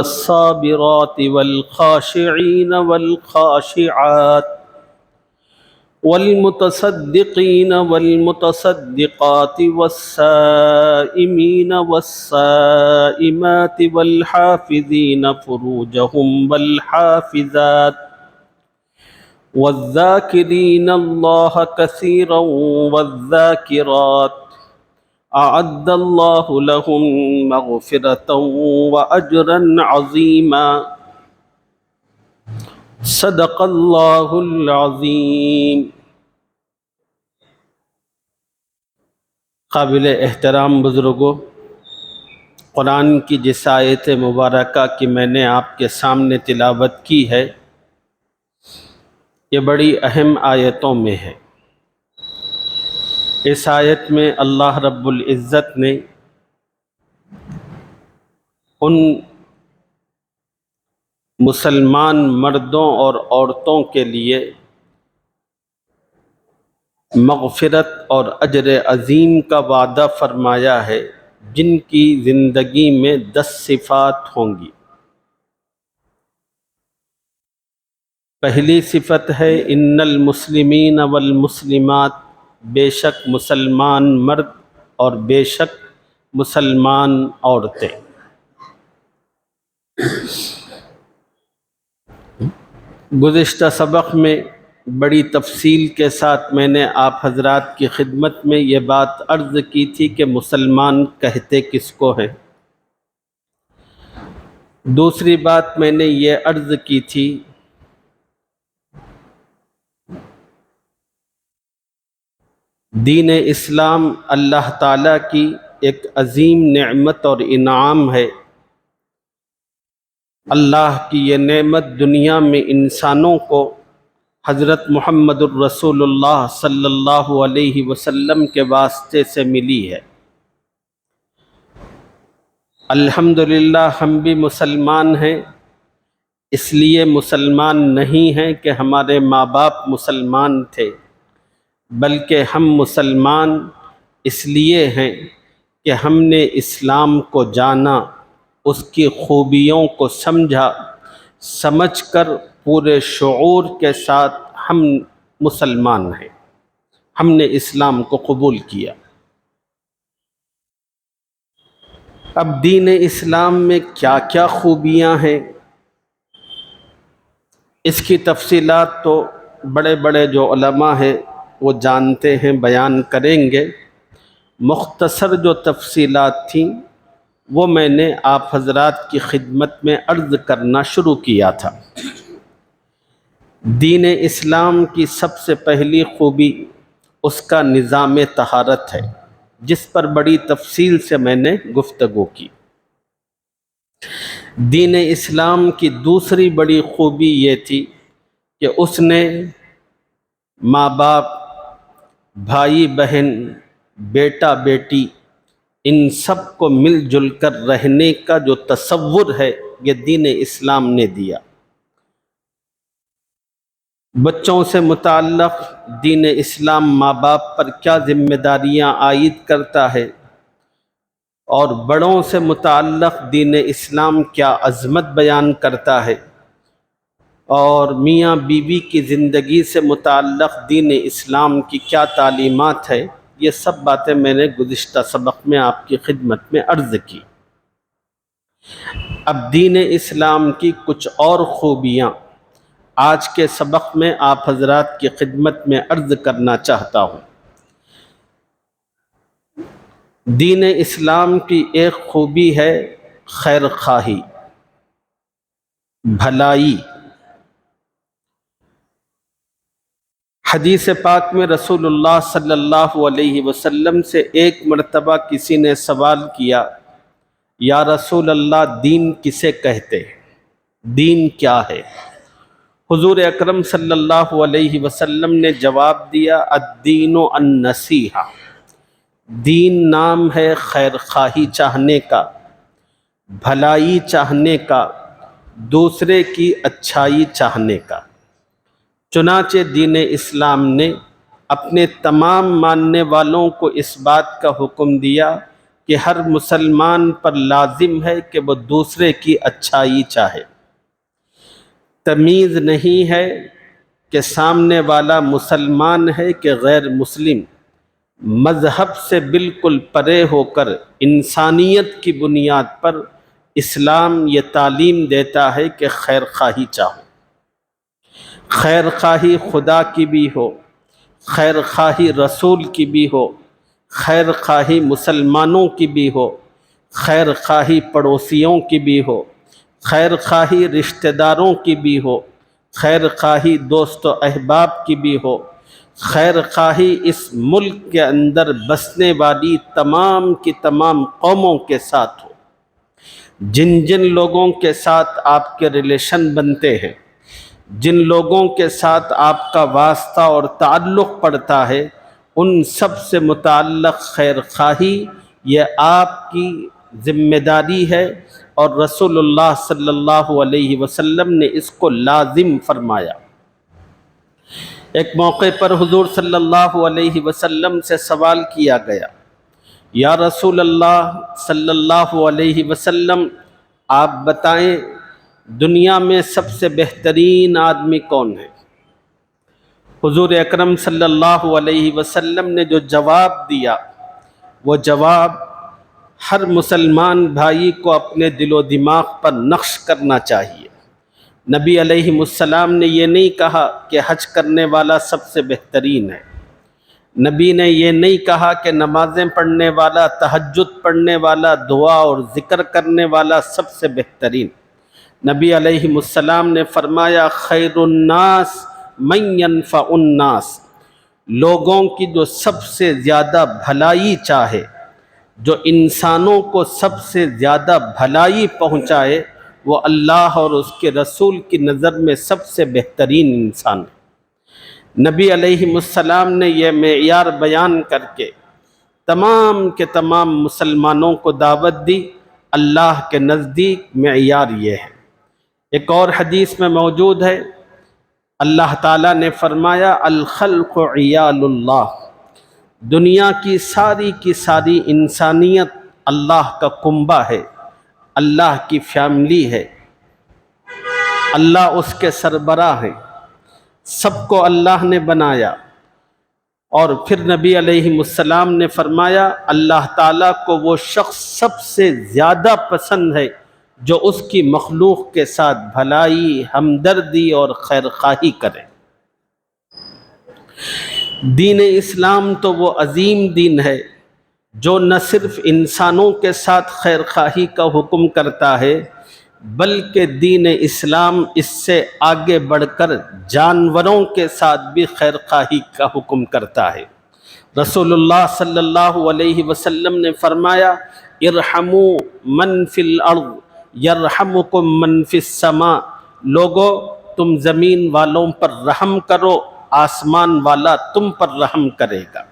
الصابرات والخاشعين والخاشعات والمتصدقين والمتصدقات والسائمين والسائمات والحافظين فروجهم والحافظات والذاكرين الله كثيرا والذاكرات أعد الله لهم مغفرة وأجرا عظيما صدق اللہ العظیم۔ قابل احترام بزرگوں، قرآن کی جس آیت مبارکہ کی میں نے آپ کے سامنے تلاوت کی ہے، یہ بڑی اہم آیتوں میں ہے۔ اس آیت میں اللہ رب العزت نے ان مسلمان مردوں اور عورتوں کے لیے مغفرت اور اجر عظیم کا وعدہ فرمایا ہے، جن کی زندگی میں 10 صفات ہوں گی۔ پہلی صفت ہے ان المسلمین والمسلمات، بے شک مسلمان مرد اور بے شک مسلمان عورتیں۔ گزشتہ سبق میں بڑی تفصیل کے ساتھ میں نے آپ حضرات کی خدمت میں یہ بات عرض کی تھی کہ مسلمان کہتے کس کو ہیں۔ دوسری بات میں نے یہ عرض کی تھی دین اسلام اللہ تعالیٰ کی ایک عظیم نعمت اور انعام ہے۔ اللہ کی یہ نعمت دنیا میں انسانوں کو حضرت محمد الرسول اللہ صلی اللہ علیہ وسلم کے واسطے سے ملی ہے۔ الحمدللہ ہم بھی مسلمان ہیں، اس لیے مسلمان نہیں ہیں کہ ہمارے ماں باپ مسلمان تھے، بلکہ ہم مسلمان اس لیے ہیں کہ ہم نے اسلام کو جانا، اس کی خوبیوں کو سمجھا، سمجھ کر پورے شعور کے ساتھ ہم مسلمان ہیں، ہم نے اسلام کو قبول کیا۔ اب دین اسلام میں کیا کیا خوبیاں ہیں، اس کی تفصیلات تو بڑے بڑے جو علماء ہیں وہ جانتے ہیں، بیان کریں گے۔ مختصر جو تفصیلات تھیں وہ میں نے آپ حضرات کی خدمت میں عرض کرنا شروع کیا تھا۔ دین اسلام کی سب سے پہلی خوبی اس کا نظام طہارت ہے، جس پر بڑی تفصیل سے میں نے گفتگو کی۔ دین اسلام کی دوسری بڑی خوبی یہ تھی کہ اس نے ماں باپ، بھائی بہن، بیٹا بیٹی، ان سب کو مل جل کر رہنے کا جو تصور ہے یہ دین اسلام نے دیا۔ بچوں سے متعلق دین اسلام ماں باپ پر کیا ذمہ داریاں عائد کرتا ہے، اور بڑوں سے متعلق دین اسلام کیا عظمت بیان کرتا ہے، اور میاں بیوی کی زندگی سے متعلق دین اسلام کی کیا تعلیمات ہے، یہ سب باتیں میں نے گزشتہ سبق میں آپ کی خدمت میں عرض کی۔ اب دین اسلام کی کچھ اور خوبیاں آج کے سبق میں آپ حضرات کی خدمت میں عرض کرنا چاہتا ہوں۔ دین اسلام کی ایک خوبی ہے خیر خواہی، بھلائی۔ حدیث پاک میں رسول اللہ صلی اللہ علیہ وسلم سے ایک مرتبہ کسی نے سوال کیا، یا رسول اللہ دین کسے کہتے ہیں، دین کیا ہے؟ حضور اکرم صلی اللہ علیہ وسلم نے جواب دیا، الدین النصیحہ، دین نام ہے خیر خواہی چاہنے کا، بھلائی چاہنے کا، دوسرے کی اچھائی چاہنے کا۔ چنانچہ دین اسلام نے اپنے تمام ماننے والوں کو اس بات کا حکم دیا کہ ہر مسلمان پر لازم ہے کہ وہ دوسرے کی اچھائی چاہے۔ تمیز نہیں ہے کہ سامنے والا مسلمان ہے کہ غیر مسلم۔ مذہب سے بالکل پرے ہو کر انسانیت کی بنیاد پر اسلام یہ تعلیم دیتا ہے کہ خیر خواہی چاہو۔ خیر خواہی خدا کی بھی ہو، خیر خواہی رسول کی بھی ہو، خیر خواہی مسلمانوں کی بھی ہو، خیر خواہی پڑوسیوں کی بھی ہو، خیر خواہی رشتہ داروں کی بھی ہو، خیر خواہی دوست و احباب کی بھی ہو، خیر خواہی اس ملک کے اندر بسنے والی تمام کی تمام قوموں کے ساتھ ہو۔ جن جن لوگوں کے ساتھ آپ کے ریلیشن بنتے ہیں، جن لوگوں کے ساتھ آپ کا واسطہ اور تعلق پڑتا ہے، ان سب سے متعلق خیر خواہی یہ آپ کی ذمہ داری ہے، اور رسول اللہ صلی اللہ علیہ وسلم نے اس کو لازم فرمایا۔ ایک موقع پر حضور صلی اللہ علیہ وسلم سے سوال کیا گیا، یا رسول اللہ صلی اللہ علیہ وسلم، آپ بتائیں دنیا میں سب سے بہترین آدمی کون ہے؟ حضور اکرم صلی اللہ علیہ وسلم نے جو جواب دیا، وہ جواب ہر مسلمان بھائی کو اپنے دل و دماغ پر نقش کرنا چاہیے۔ نبی علیہ السلام نے یہ نہیں کہا کہ حج کرنے والا سب سے بہترین ہے۔ نبی نے یہ نہیں کہا کہ نمازیں پڑھنے والا، تہجد پڑھنے والا، دعا اور ذکر کرنے والا سب سے بہترین۔ نبی علیہ السلام نے فرمایا، خیر الناس من ینفع الناس، لوگوں کی جو سب سے زیادہ بھلائی چاہے، جو انسانوں کو سب سے زیادہ بھلائی پہنچائے، وہ اللہ اور اس کے رسول کی نظر میں سب سے بہترین انسان ہے۔ نبی علیہ السلام نے یہ معیار بیان کر کے تمام کے تمام مسلمانوں کو دعوت دی۔ اللہ کے نزدیک معیار یہ ہے۔ ایک اور حدیث میں موجود ہے، اللہ تعالیٰ نے فرمایا، الخلق عیال اللہ، دنیا کی ساری انسانیت اللہ کا کنبہ ہے، اللہ کی فیملی ہے، اللہ اس کے سربراہ ہیں، سب کو اللہ نے بنایا۔ اور پھر نبی علیہ السلام نے فرمایا، اللہ تعالیٰ کو وہ شخص سب سے زیادہ پسند ہے جو اس کی مخلوق کے ساتھ بھلائی، ہمدردی اور خیر خواہی کرے۔ دین اسلام تو وہ عظیم دین ہے جو نہ صرف انسانوں کے ساتھ خیر خواہی کا حکم کرتا ہے، بلکہ دین اسلام اس سے آگے بڑھ کر جانوروں کے ساتھ بھی خیر خواہی کا حکم کرتا ہے۔ رسول اللہ صلی اللہ علیہ وسلم نے فرمایا، ارحموا من فی الارض یرحمکم من فی السماء، لوگو تم زمین والوں پر رحم کرو، آسمان والا تم پر رحم کرے گا۔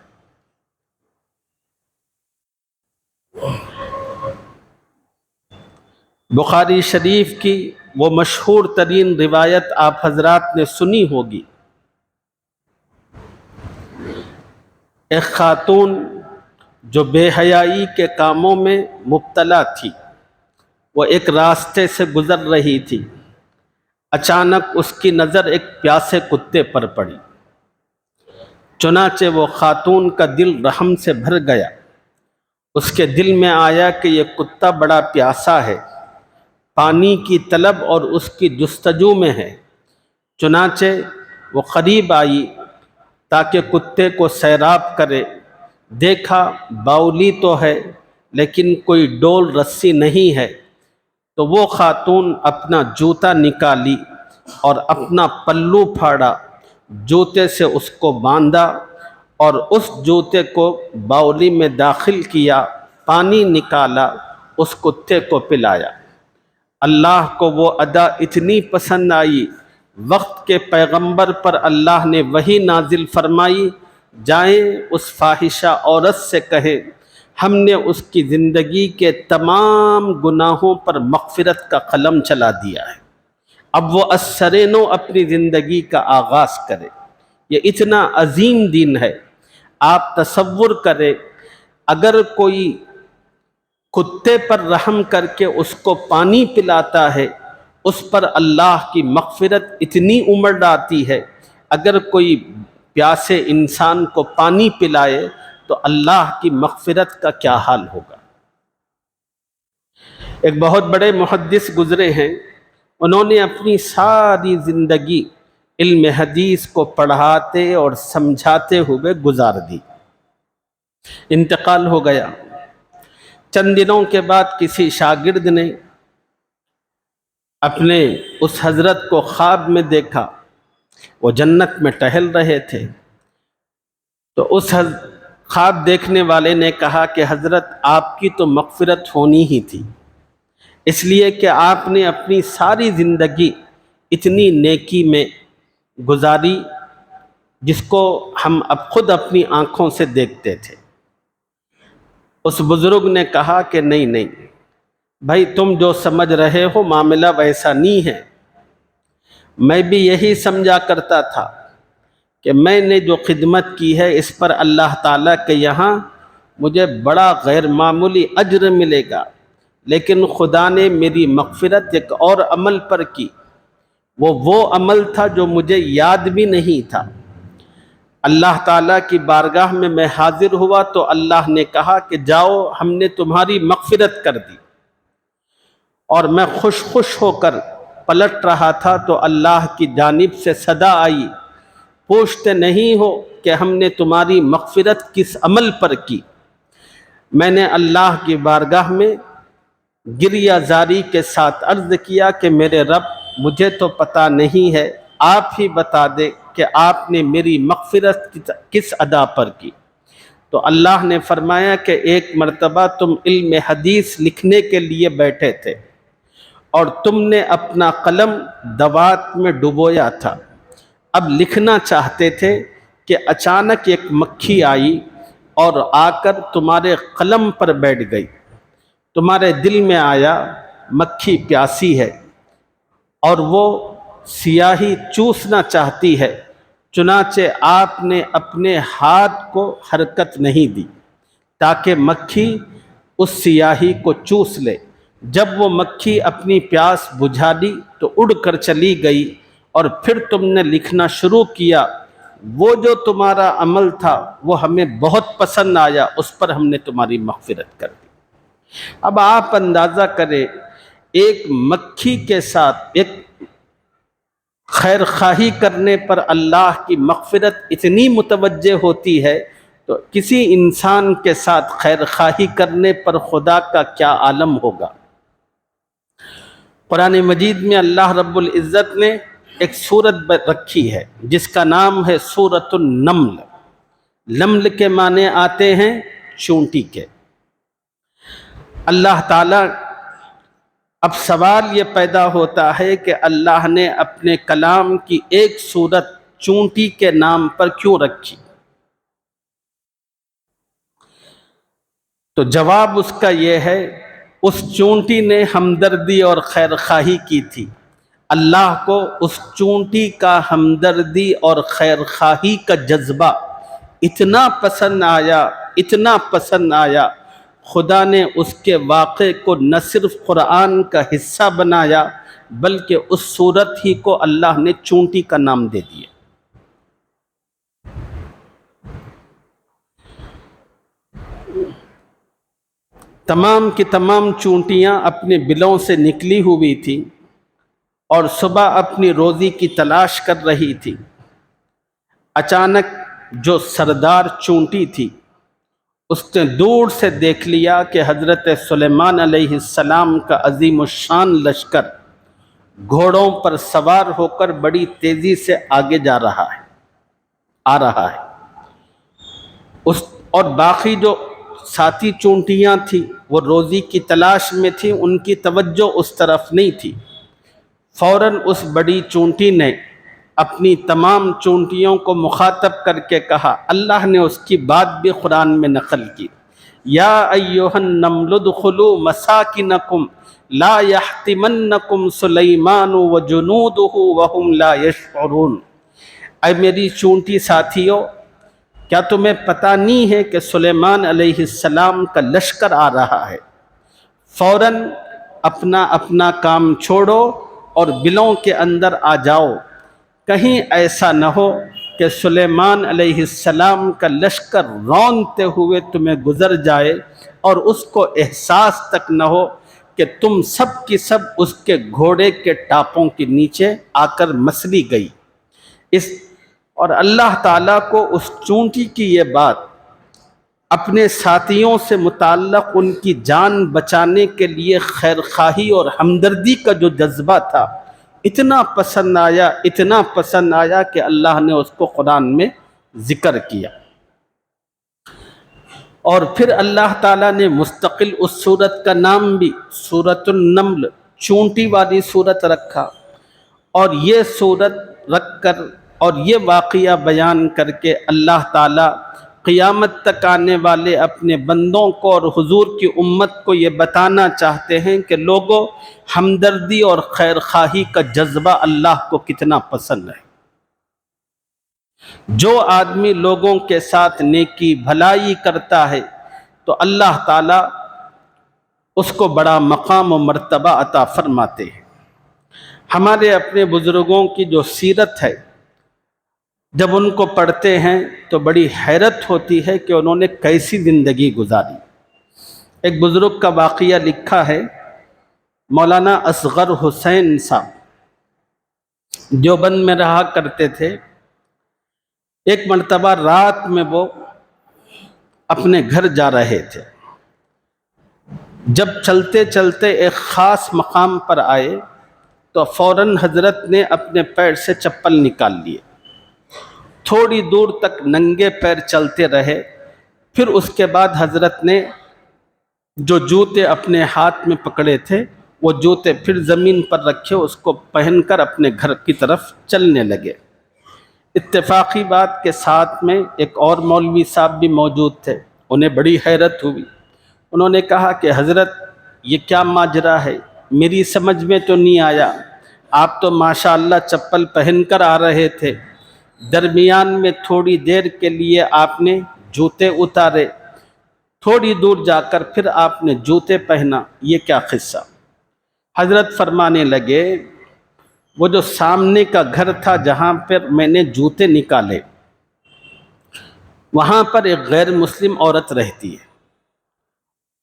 بخاری شریف کی وہ مشہور ترین روایت آپ حضرات نے سنی ہوگی۔ ایک خاتون جو بے حیائی کے کاموں میں مبتلا تھی، وہ ایک راستے سے گزر رہی تھی، اچانک اس کی نظر ایک پیاسے کتے پر پڑی۔ چنانچہ وہ خاتون کا دل رحم سے بھر گیا۔ اس کے دل میں آیا کہ یہ کتا بڑا پیاسا ہے، پانی کی طلب اور اس کی جستجو میں ہے۔ چنانچہ وہ قریب آئی تاکہ کتے کو سیراب کرے۔ دیکھا باولی تو ہے لیکن کوئی ڈول رسی نہیں ہے، تو وہ خاتون اپنا جوتا نکالی اور اپنا پلو پھاڑا، جوتے سے اس کو باندھا اور اس جوتے کو باولی میں داخل کیا، پانی نکالا، اس کتے کو پلایا۔ اللہ کو وہ ادا اتنی پسند آئی، وقت کے پیغمبر پر اللہ نے وحی نازل فرمائی، جائیں اس فاحشہ عورت سے کہیں ہم نے اس کی زندگی کے تمام گناہوں پر مغفرت کا قلم چلا دیا ہے، اب وہ ازسرینو اپنی زندگی کا آغاز کرے۔ یہ اتنا عظیم دین ہے۔ آپ تصور کریں، اگر کوئی کتے پر رحم کر کے اس کو پانی پلاتا ہے، اس پر اللہ کی مغفرت اتنی امڑ آتی ہے۔ اگر کوئی پیاسے انسان کو پانی پلائے تو اللہ کی مغفرت کا کیا حال ہوگا۔ ایک بہت بڑے محدث گزرے ہیں، انہوں نے اپنی ساری زندگی علم حدیث کو پڑھاتے اور سمجھاتے ہوئے گزار دی۔ انتقال ہو گیا۔ چند دنوں کے بعد کسی شاگرد نے اپنے اس حضرت کو خواب میں دیکھا، وہ جنت میں ٹہل رہے تھے۔ تو اس خواب دیکھنے والے نے کہا کہ حضرت آپ کی تو مغفرت ہونی ہی تھی، اس لیے کہ آپ نے اپنی ساری زندگی اتنی نیکی میں گزاری جس کو ہم اب خود اپنی آنکھوں سے دیکھتے تھے۔ اس بزرگ نے کہا کہ نہیں بھائی، تم جو سمجھ رہے ہو معاملہ ویسا نہیں ہے۔ میں بھی یہی سمجھا کرتا تھا کہ میں نے جو خدمت کی ہے اس پر اللہ تعالیٰ کے یہاں مجھے بڑا غیر معمولی اجر ملے گا، لیکن خدا نے میری مغفرت ایک اور عمل پر کی۔ وہ عمل تھا جو مجھے یاد بھی نہیں تھا۔ اللہ تعالیٰ کی بارگاہ میں میں حاضر ہوا تو اللہ نے کہا کہ جاؤ، ہم نے تمہاری مغفرت کر دی۔ اور میں خوش ہو کر پلٹ رہا تھا تو اللہ کی جانب سے صدا آئی، پوچھتے نہیں ہو کہ ہم نے تمہاری مغفرت کس عمل پر کی؟ میں نے اللہ کی بارگاہ میں گریہ زاری کے ساتھ عرض کیا کہ میرے رب، مجھے تو پتہ نہیں ہے، آپ ہی بتا دیں کہ آپ نے میری مغفرت کس ادا پر کی۔ تو اللہ نے فرمایا کہ ایک مرتبہ تم علم حدیث لکھنے کے لیے بیٹھے تھے اور تم نے اپنا قلم دوات میں ڈبویا تھا، اب لکھنا چاہتے تھے کہ اچانک ایک مکھی آئی اور آ کر تمہارے قلم پر بیٹھ گئی۔ تمہارے دل میں آیا مکھی پیاسی ہے اور وہ سیاہی چوسنا چاہتی ہے، چنانچہ آپ نے اپنے ہاتھ کو حرکت نہیں دی تاکہ مکھی اس سیاہی کو چوس لے۔ جب وہ مکھی اپنی پیاس بجھا دی تو اڑ کر چلی گئی، اور پھر تم نے لکھنا شروع کیا۔ وہ جو تمہارا عمل تھا وہ ہمیں بہت پسند آیا، اس پر ہم نے تمہاری مغفرت کر دی۔ اب آپ اندازہ کریں، ایک مکھی کے ساتھ ایک خیر خواہی کرنے پر اللہ کی مغفرت اتنی متوجہ ہوتی ہے، تو کسی انسان کے ساتھ خیر خواہی کرنے پر خدا کا کیا عالم ہوگا۔ قرآن مجید میں اللہ رب العزت نے ایک سورت رکھی ہے جس کا نام ہے سورۃ النمل۔ نمل کے معنی آتے ہیں چونٹی کے۔ اللہ تعالیٰ، اب سوال یہ پیدا ہوتا ہے کہ اللہ نے اپنے کلام کی ایک سورت چونٹی کے نام پر کیوں رکھی؟ تو جواب اس کا یہ ہے، اس چونٹی نے ہمدردی اور خیر خواہی کی تھی۔ اللہ کو اس چونٹی کا ہمدردی اور خیر خواہی کا جذبہ اتنا پسند آیا، خدا نے اس کے واقعے کو نہ صرف قرآن کا حصہ بنایا بلکہ اس سورت ہی کو اللہ نے چونٹی کا نام دے دیا۔ تمام کی تمام چونٹیاں اپنے بلوں سے نکلی ہوئی تھی اور صبح اپنی روزی کی تلاش کر رہی تھی۔ اچانک جو سردار چونٹی تھی اس نے دور سے دیکھ لیا کہ حضرت سلیمان علیہ السلام کا عظیم الشان لشکر گھوڑوں پر سوار ہو کر بڑی تیزی سے آگے آ رہا ہے۔ اور باقی جو ساتھی چونٹیاں تھیں وہ روزی کی تلاش میں تھیں، ان کی توجہ اس طرف نہیں تھی۔ فوراً اس بڑی چونٹی نے اپنی تمام چونٹیوں کو مخاطب کر کے کہا، اللہ نے اس کی بات بھی قرآن میں نقل کی، یا ایھا النمل ادخلوا مساکنکم لا یحطمنکم سلیمان وجنودہ وہم لا یشعرون۔ اے میری چونٹی ساتھیو، کیا تمہیں پتہ نہیں ہے کہ سلیمان علیہ السلام کا لشکر آ رہا ہے فوراً اپنا اپنا کام چھوڑو اور بلوں کے اندر آ جاؤ، کہیں ایسا نہ ہو کہ سلیمان علیہ السلام کا لشکر رونتے ہوئے تمہیں گزر جائے اور اس کو احساس تک نہ ہو کہ تم سب کی سب اس کے گھوڑے کے ٹاپوں کے نیچے آ کر مسلی گئی۔ اور اللہ تعالیٰ کو اس چونٹی کی یہ بات اپنے ساتھیوں سے متعلق ان کی جان بچانے کے لیے خیر خواہی اور ہمدردی کا جو جذبہ تھا، اتنا پسند آیا کہ اللہ نے اس کو قرآن میں ذکر کیا۔ اور پھر اللہ تعالیٰ نے مستقل اس سورت کا نام بھی سورۃ النمل، چونٹی والی سورت رکھا، اور یہ سورت رکھ کر اور یہ واقعہ بیان کر کے اللہ تعالیٰ قیامت تک آنے والے اپنے بندوں کو اور حضور کی امت کو یہ بتانا چاہتے ہیں کہ لوگوں، ہمدردی اور خیر خواہی کا جذبہ اللہ کو کتنا پسند ہے۔ جو آدمی لوگوں کے ساتھ نیکی بھلائی کرتا ہے تو اللہ تعالیٰ اس کو بڑا مقام و مرتبہ عطا فرماتے ہیں۔ ہمارے اپنے بزرگوں کی جو سیرت ہے، جب ان کو پڑھتے ہیں تو بڑی حیرت ہوتی ہے کہ انہوں نے کیسی زندگی گزاری۔ ایک بزرگ کا واقعہ لکھا ہے، مولانا اصغر حسین صاحب دیوبند میں رہا کرتے تھے۔ ایک مرتبہ رات میں وہ اپنے گھر جا رہے تھے، جب چلتے چلتے ایک خاص مقام پر آئے تو فوراً حضرت نے اپنے پیر سے چپل نکال لیے، تھوڑی دور تک ننگے پیر چلتے رہے، پھر اس کے بعد حضرت نے جو جوتے اپنے ہاتھ میں پکڑے تھے وہ جوتے پھر زمین پر رکھے، اس کو پہن کر اپنے گھر کی طرف چلنے لگے۔ اتفاقی بات کے ساتھ میں ایک اور مولوی صاحب بھی موجود تھے، انہیں بڑی حیرت ہوئی۔ انہوں نے کہا کہ حضرت یہ کیا ماجرا ہے، میری سمجھ میں تو نہیں آیا، آپ تو ماشاءاللہ چپل پہن کر آ رہے تھے، درمیان میں تھوڑی دیر کے لیے آپ نے جوتے اتارے، تھوڑی دور جا کر پھر آپ نے جوتے پہنا، یہ کیا قصہ؟ حضرت فرمانے لگے، وہ جو سامنے کا گھر تھا جہاں پر میں نے جوتے نکالے، وہاں پر ایک غیر مسلم عورت رہتی ہے،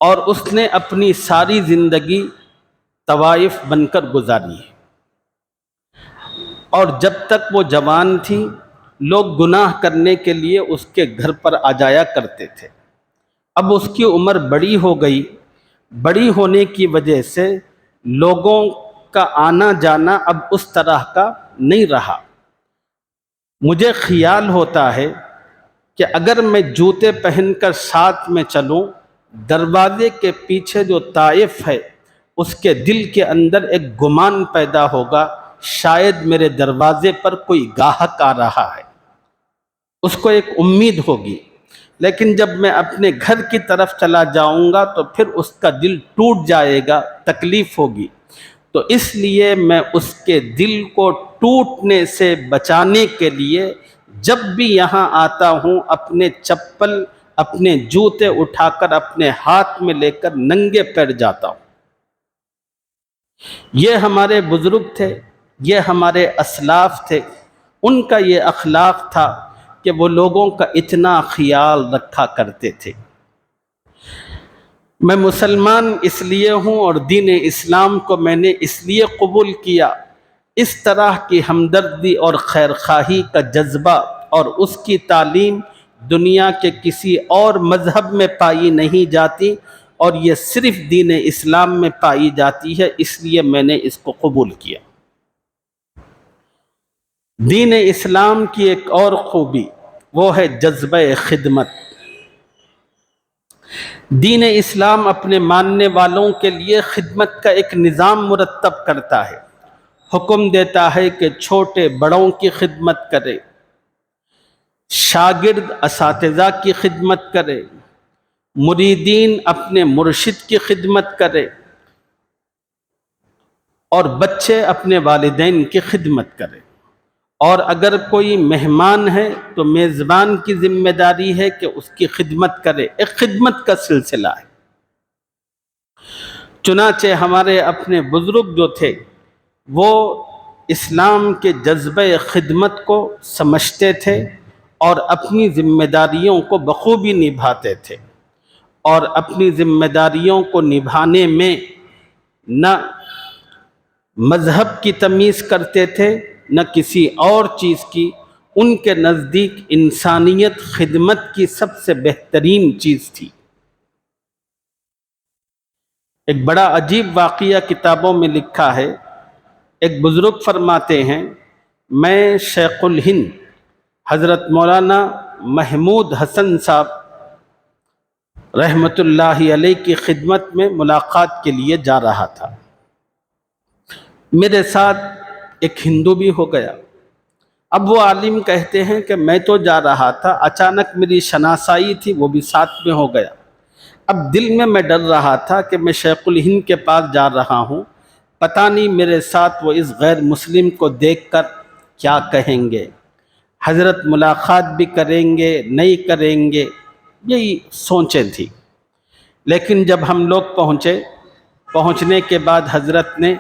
اور اس نے اپنی ساری زندگی طوائف بن کر گزاری ہے، اور جب تک وہ جوان تھی لوگ گناہ کرنے کے لیے اس کے گھر پر آ جایا کرتے تھے۔ اب اس کی عمر بڑی ہو گئی، بڑی ہونے کی وجہ سے لوگوں کا آنا جانا اب اس طرح کا نہیں رہا۔ مجھے خیال ہوتا ہے کہ اگر میں جوتے پہن کر ساتھ میں چلوں، دروازے کے پیچھے جو طائف ہے اس کے دل کے اندر ایک گمان پیدا ہوگا، شاید میرے دروازے پر کوئی گاہک آ رہا ہے، اس کو ایک امید ہوگی۔ لیکن جب میں اپنے گھر کی طرف چلا جاؤں گا تو پھر اس کا دل ٹوٹ جائے گا، تکلیف ہوگی، تو اس لیے میں اس کے دل کو ٹوٹنے سے بچانے کے لیے جب بھی یہاں آتا ہوں اپنے چپل، اپنے جوتے اٹھا کر اپنے ہاتھ میں لے کر ننگے پیر جاتا ہوں۔ یہ ہمارے بزرگ تھے، یہ ہمارے اسلاف تھے، ان کا یہ اخلاق تھا کہ وہ لوگوں کا اتنا خیال رکھا کرتے تھے۔ میں مسلمان اس لیے ہوں اور دین اسلام کو میں نے اس لیے قبول کیا، اس طرح کی ہمدردی اور خیر خواہی کا جذبہ اور اس کی تعلیم دنیا کے کسی اور مذہب میں پائی نہیں جاتی، اور یہ صرف دین اسلام میں پائی جاتی ہے، اس لیے میں نے اس کو قبول کیا۔ دین اسلام کی ایک اور خوبی وہ ہے جذبہ خدمت۔ دین اسلام اپنے ماننے والوں کے لیے خدمت کا ایک نظام مرتب کرتا ہے، حکم دیتا ہے کہ چھوٹے بڑوں کی خدمت کرے، شاگرد اساتذہ کی خدمت کرے، مریدین اپنے مرشد کی خدمت کرے، اور بچے اپنے والدین کی خدمت کرے، اور اگر کوئی مہمان ہے تو میزبان کی ذمہ داری ہے کہ اس کی خدمت کرے، ایک خدمت کا سلسلہ ہے۔ چنانچہ ہمارے اپنے بزرگ جو تھے وہ اسلام کے جذبہ خدمت کو سمجھتے تھے اور اپنی ذمہ داریوں کو بخوبی نبھاتے تھے، اور اپنی ذمہ داریوں کو نبھانے میں نہ مذہب کی تمیز کرتے تھے نہ کسی اور چیز کی۔ ان کے نزدیک انسانیت خدمت کی سب سے بہترین چیز تھی۔ ایک بڑا عجیب واقعہ کتابوں میں لکھا ہے۔ ایک بزرگ فرماتے ہیں، میں شیخ الہند حضرت مولانا محمود حسن صاحب رحمۃ اللہ علیہ کی خدمت میں ملاقات کے لیے جا رہا تھا۔ میرے ساتھ ایک ہندو بھی ہو گیا۔ اب وہ عالم کہتے ہیں کہ میں تو جا رہا تھا، اچانک میری شناسائی تھی، وہ بھی ساتھ میں ہو گیا۔ اب دل میں ڈر رہا تھا کہ میں شیخ الہند کے پاس جا رہا ہوں، پتہ نہیں میرے ساتھ وہ اس غیر مسلم کو دیکھ کر کیا کہیں گے، حضرت ملاقات بھی کریں گے نہیں کریں گے، یہی سوچیں تھی۔ لیکن جب ہم لوگ پہنچنے کے بعد حضرت نے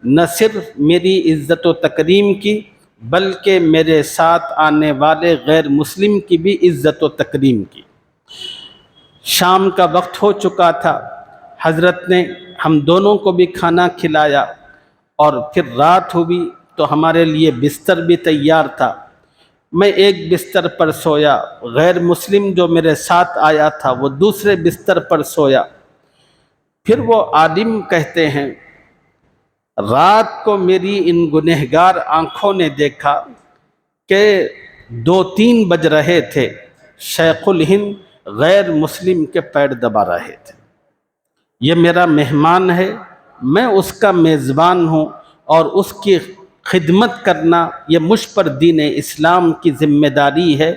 نہ صرف میری عزت و تکریم کی بلکہ میرے ساتھ آنے والے غیر مسلم کی بھی عزت و تکریم کی۔ شام کا وقت ہو چکا تھا، حضرت نے ہم دونوں کو بھی کھانا کھلایا، اور پھر رات ہوئی تو ہمارے لیے بستر بھی تیار تھا۔ میں ایک بستر پر سویا، غیر مسلم جو میرے ساتھ آیا تھا وہ دوسرے بستر پر سویا۔ پھر وہ عالم کہتے ہیں، رات کو میری ان گنہگار آنکھوں نے دیکھا کہ 2-3 بج رہے تھے، شیخ الہند غیر مسلم کے پیر دبا رہے تھے۔ یہ میرا مہمان ہے، میں اس کا میزبان ہوں، اور اس کی خدمت کرنا یہ مجھ پر دین اسلام کی ذمہ داری ہے۔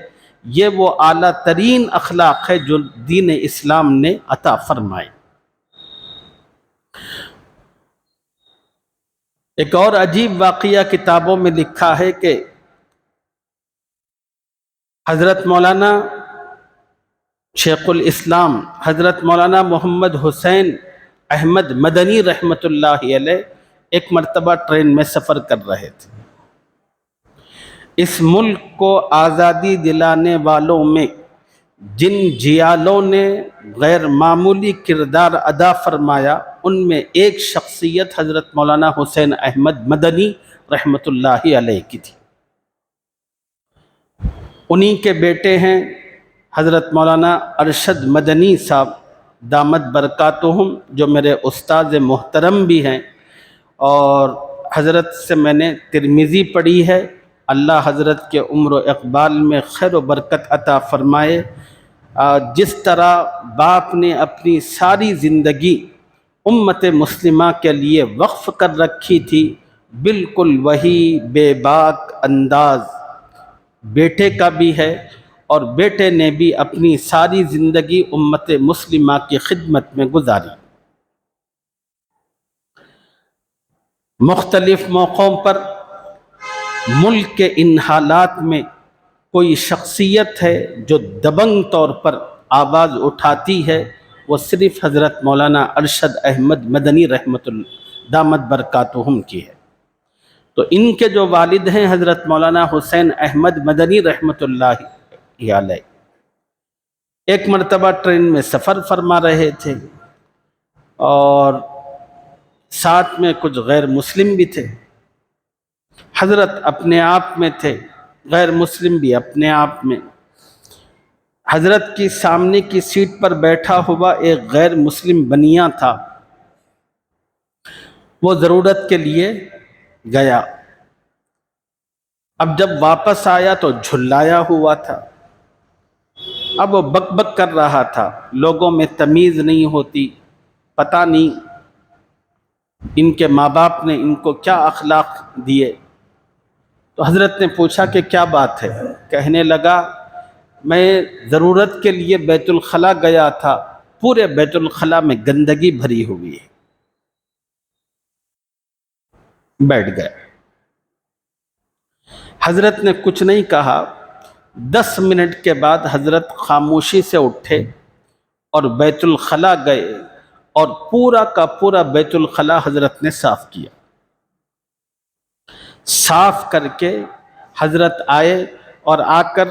یہ وہ اعلیٰ ترین اخلاق ہے جو دین اسلام نے عطا فرمائے۔ ایک اور عجیب واقعہ کتابوں میں لکھا ہے کہ حضرت مولانا شیخ الاسلام حضرت مولانا محمد حسین احمد مدنی رحمۃ اللہ علیہ ایک مرتبہ ٹرین میں سفر کر رہے تھے۔ اس ملک کو آزادی دلانے والوں میں جن جیالوں نے غیر معمولی کردار ادا فرمایا ان میں ایک شخصیت حضرت مولانا حسین احمد مدنی رحمۃ اللہ علیہ کی تھی۔ انہی کے بیٹے ہیں حضرت مولانا ارشد مدنی صاحب دامت برکاتہم، جو میرے استاد محترم بھی ہیں، اور حضرت سے میں نے ترمذی پڑھی ہے۔ اللہ حضرت کے عمر و اقبال میں خیر و برکت عطا فرمائے۔ جس طرح باپ نے اپنی ساری زندگی امت مسلمہ کے لیے وقف کر رکھی تھی، بالکل وہی بے باک انداز بیٹے کا بھی ہے، اور بیٹے نے بھی اپنی ساری زندگی امت مسلمہ کی خدمت میں گزاری۔ مختلف موقعوں پر ملک کے ان حالات میں کوئی شخصیت ہے جو دبنگ طور پر آواز اٹھاتی ہے، وہ صرف حضرت مولانا ارشد احمد مدنی رحمۃ اللہ دامت برکاتہم کی ہے۔ تو ان کے جو والد ہیں حضرت مولانا حسین احمد مدنی رحمۃ اللہ علیہ، ایک مرتبہ ٹرین میں سفر فرما رہے تھے، اور ساتھ میں کچھ غیر مسلم بھی تھے۔ حضرت اپنے آپ میں تھے، غیر مسلم بھی اپنے آپ میں۔ حضرت کی سامنے کی سیٹ پر بیٹھا ہوا ایک غیر مسلم بنیا تھا، وہ ضرورت کے لیے گیا۔ اب جب واپس آیا تو جھلایا ہوا تھا۔ اب وہ بک بک کر رہا تھا، لوگوں میں تمیز نہیں ہوتی، پتہ نہیں ان کے ماں باپ نے ان کو کیا اخلاق دیے۔ تو حضرت نے پوچھا کہ کیا بات ہے؟ کہنے لگا، میں ضرورت کے لیے بیت الخلاء گیا تھا، پورے بیت الخلاء میں گندگی بھری ہوئی ہے۔ بیٹھ گئے۔ حضرت نے کچھ نہیں کہا۔ 10 منٹ کے بعد حضرت خاموشی سے اٹھے اور بیت الخلاء گئے، اور پورا کا پورا بیت الخلاء حضرت نے صاف کیا۔ صاف کر کے حضرت آئے اور آ کر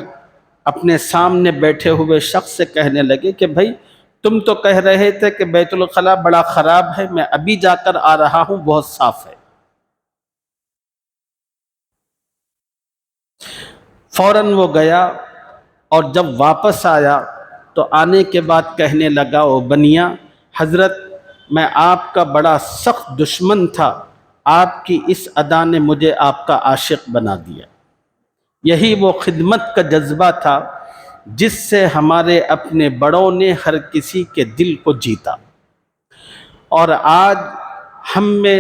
اپنے سامنے بیٹھے ہوئے شخص سے کہنے لگے کہ بھائی تم تو کہہ رہے تھے کہ بیت الخلاء بڑا خراب ہے، میں ابھی جا کر آ رہا ہوں، بہت صاف ہے۔ فوراً وہ گیا اور جب واپس آیا تو آنے کے بعد کہنے لگا او بنیا، حضرت میں آپ کا بڑا سخت دشمن تھا، آپ کی اس ادا نے مجھے آپ کا عاشق بنا دیا۔ یہی وہ خدمت کا جذبہ تھا جس سے ہمارے اپنے بڑوں نے ہر کسی کے دل کو جیتا، اور آج ہم میں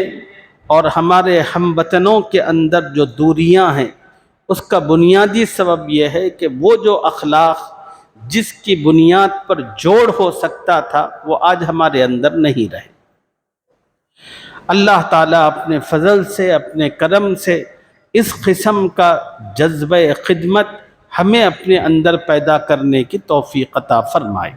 اور ہمارے ہم وطنوں کے اندر جو دوریاں ہیں اس کا بنیادی سبب یہ ہے کہ وہ جو اخلاق جس کی بنیاد پر جوڑ ہو سکتا تھا وہ آج ہمارے اندر نہیں رہے۔ اللہ تعالیٰ اپنے فضل سے، اپنے کرم سے اس قسم کا جذبہ خدمت ہمیں اپنے اندر پیدا کرنے کی توفیق عطا فرمائے۔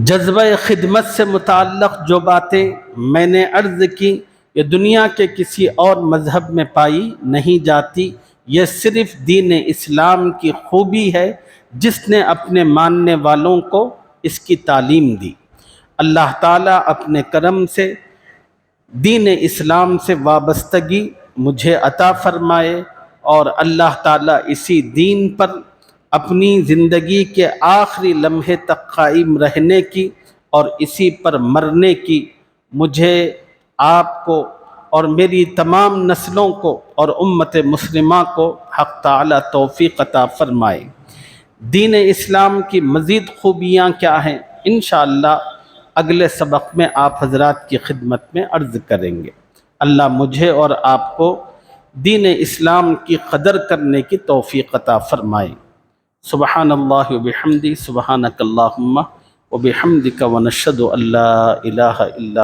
جذبہ خدمت سے متعلق جو باتیں میں نے عرض کی یہ دنیا کے کسی اور مذہب میں پائی نہیں جاتی، یہ صرف دین اسلام کی خوبی ہے جس نے اپنے ماننے والوں کو اس کی تعلیم دی۔ اللہ تعالیٰ اپنے کرم سے دین اسلام سے وابستگی مجھے عطا فرمائے، اور اللہ تعالیٰ اسی دین پر اپنی زندگی کے آخری لمحے تک قائم رہنے کی اور اسی پر مرنے کی مجھے، آپ کو اور میری تمام نسلوں کو اور امت مسلمہ کو حق تعالیٰ توفیق عطا فرمائے۔ دین اسلام کی مزید خوبیاں کیا ہیں انشاءاللہ اگلے سبق میں آپ حضرات کی خدمت میں عرض کریں گے۔ اللہ مجھے اور آپ کو دین اسلام کی قدر کرنے کی توفیق عطا فرمائے۔ سبحان اللہ وبحمدہ، سبحانک اللہم وبحمدک ونشہد ان لا الہ الا